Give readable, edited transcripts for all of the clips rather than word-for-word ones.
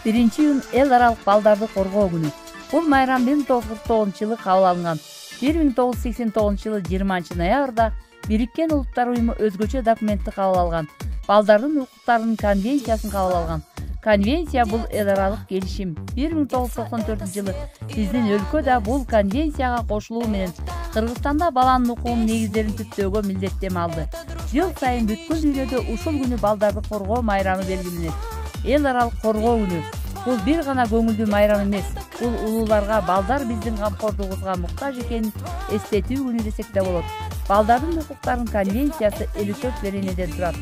1-iyun эл аралык балдарды коргоо күнү. Бул майрам 1949-жылы кабыл алынган. 1989-жылы 20-ноябрда Бириккен Улуттар уюму өзгөчө документти кабыл алган. Балдардын укуктарынын конвенциясын кабыл алган. Конвенция бул эл аралык келишим. 1994-жылы биздин өлкө да бул конвенцияга кошулуу менен Кыргызстанда баланын укугунун негиздерин түптөөгө милдеттеме алды. Жыл сайын бүткүл дүйнөдө ушул күнү балдарды коргоо майрамы белгиленет. Эл аралык коргоо күнү. Бул бир гана көңүлдүү майрам эмес. Бул улууларга балдар биздин камкордугубузга муктаж экенин эстетүү күнү десек да болот. Балдардын укуктарынын конвенциясы 54 беренеден турат.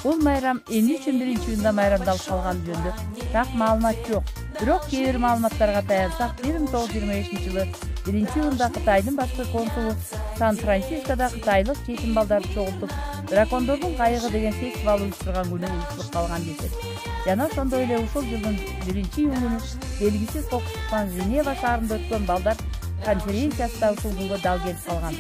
Бул майрам эмне үчүн 1-июнда майрамдалып калганы жөнүндө так маалымат жок. Бирок кээ бир маалыматтарга таянсак, 1925-жылы 1-июнда Кытайдын башкы консулу Сан-Францискодо кытайлык жетим балдарды чогултуп, дракондордун кайыгы деген фестиваль уюштурган күнү уюштурулуп калган десет. Жана ошондой эле ушул жылдын 1-iyun күнү белгисиз кокустукан Женева шаарында өткөн балдар конференциясы да ушул күнгө дал келип калган.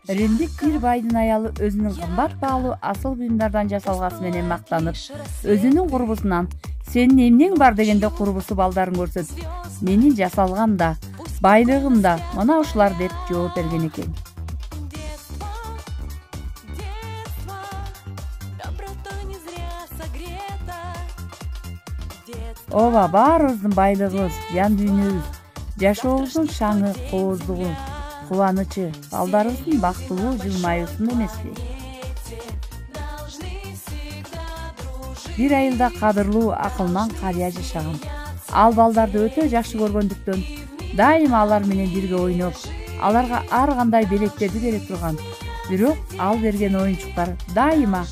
Римдик бир байдын аялы өзүнүн кымбат баалуу асыл буюмдардан жасалгасы менен мактанып, өзүнүн курбусунан "Сенин эмнең бар?" дегенде курбусу балдарын көрсөтүп, "Мени жасалган да, байлыгым да мына ушулар" деп жооп берген экен. Ооба, баарыбыздын байлыгыбыз, жан дүйнөбүз, жашообуздун шаңы, кооздугу, кубанычы, балдарыбыздын бактылуу жылмаюусунда эмеспи? Бир айылда кадырлуу, акылман карыя жашаган. Ал балдарды өтө жакшы көргөндүктөн дайыма алар менен бирге ойноп, аларга ар кандай белектерди бере турган. Бирок ал берген оюнчуктар дайыма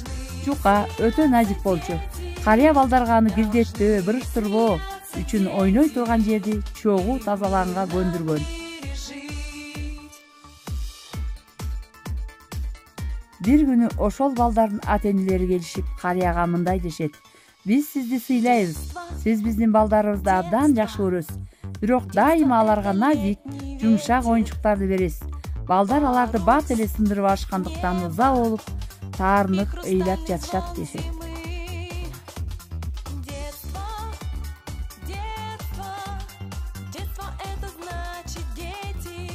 жука, өтө назик болчу. Карыя балдарга аны кирдеттөө, бырыштырбоо үчүн ойной турган жерди чогуу тазалаганга көндүргөн. Бир күнү ошол балдардын ата-энелери келишип карыяга мындай дешет: "Биз сизди сыйлайбыз. Сиз биздин балдарыбызды абдан жакшы көрөсүз. Бирок дайыма аларга назик, жумшак оюнчуктарды бересиз. Балдар аларды бат эле сындырып алышкандыктан ыза болуп, таарынып, ыйлап жатышат" дешет.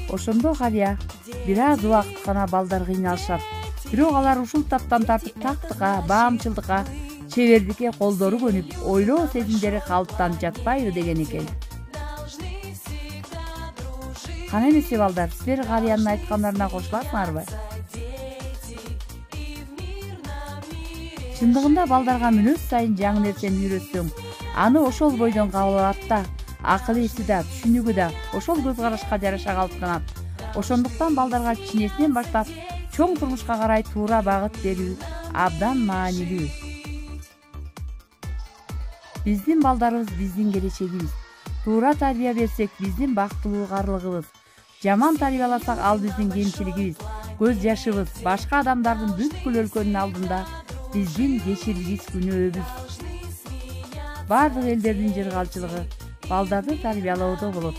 Ошондо карыя бир аз убакыт гана балдар кыйналышат. Бирок алар ушул таптан тартып тактыкка, баамчылдыкка, чебердикке колдору көнүп, ойлоо сезимдери калыптанып жатпайбы деген экен. Кана эмесе балдар, силер карыянын айткандарына кошуласыңарбы? Чындыгында балдарга мүнөз сайын жаңы нерсени үйрөтсөң, аны ошол бойдон кабыл алат да, акыл эси да, түшүнүгү да ошол көз карашка жараша калыптанат. Ошондуктан балдарга кичинесинен баштап чоң турмушка карай туура багыт берүү абдан маанилүү. Биздин балдарыбыз биздин келечегибиз. Туура тарбия берсек, биздин бактылуу карлыгыбыз. Жаман тарбияласак, ал биздин кемчилигибиз, көз жашыбыз, башка адамдардын бүткүл өлкөнүн алдында биздин кечирилгис күнөөбүз. Бардык элдердин жыргалчылыгы балдарды тарбиялоодо болот.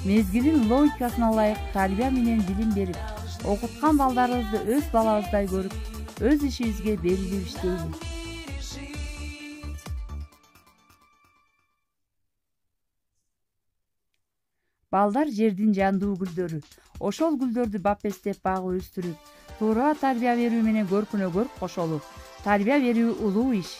Мезгилин логикасына ылайык тарбия менен билим берип, окуткан балдарыбызды өз балабыздай көрүп, өз ишибизге берилип иштейбиз. Балдар жердин жандуу гүлдөрү. Ошол гүлдөрдү бапестеп, багып өстүрүп, туура тарбия берүү менен көркүнө көрк кошолуп, тарбия берүү улуу иш.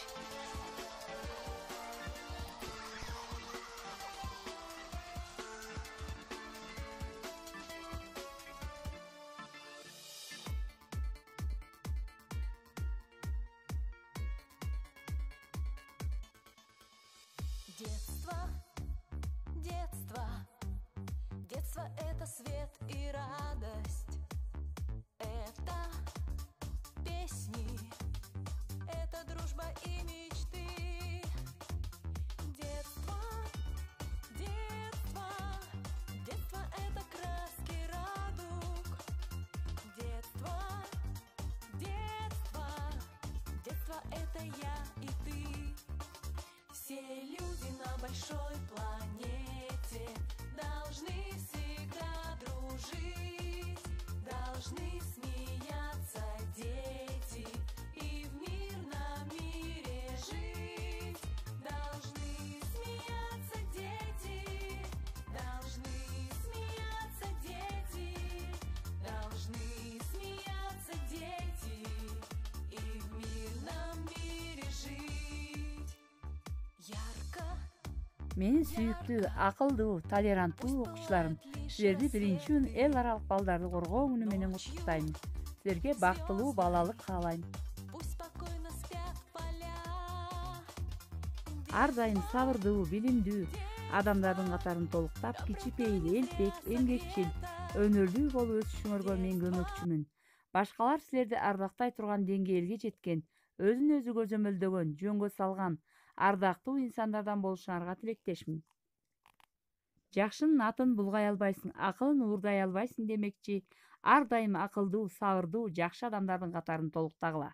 Детство — это свет и радость, это песни, это дружба и мечты. Детство, детство, детство — это краски радуг. Детство, детство, детство — это я и ты. Все люди на большой планете должны всегда дружить. Менин сүйүктүү, акылдуу, толеранттуу окуучуларым, силерди 1-июнь эл аралык балдарды коргоо күнү менен куттуктайм. Силерге бактылуу балалык каалайм. Пусть спокойно спят поля. Ар дайым сабырдуу, билимдүү адамдардын катарын толуктап, кичипейил, элпек, эмгекчил, өнөрлүү болуп өсүшүңөргө мен көмөкчүмүн. Башкалар силерди ардактай турган деңгээлге жеткен, өзүн өзү көзөмөлдөгөн, жөнгө салган, ардактуу инсандардан болушуңарга тилектешмин. Жакшынын атын булгай албайсың, акылын уурдай албайсың демекчи, ар дайым акылдуу, сабырдуу, жакшы адамдардын катарын толуктагыла.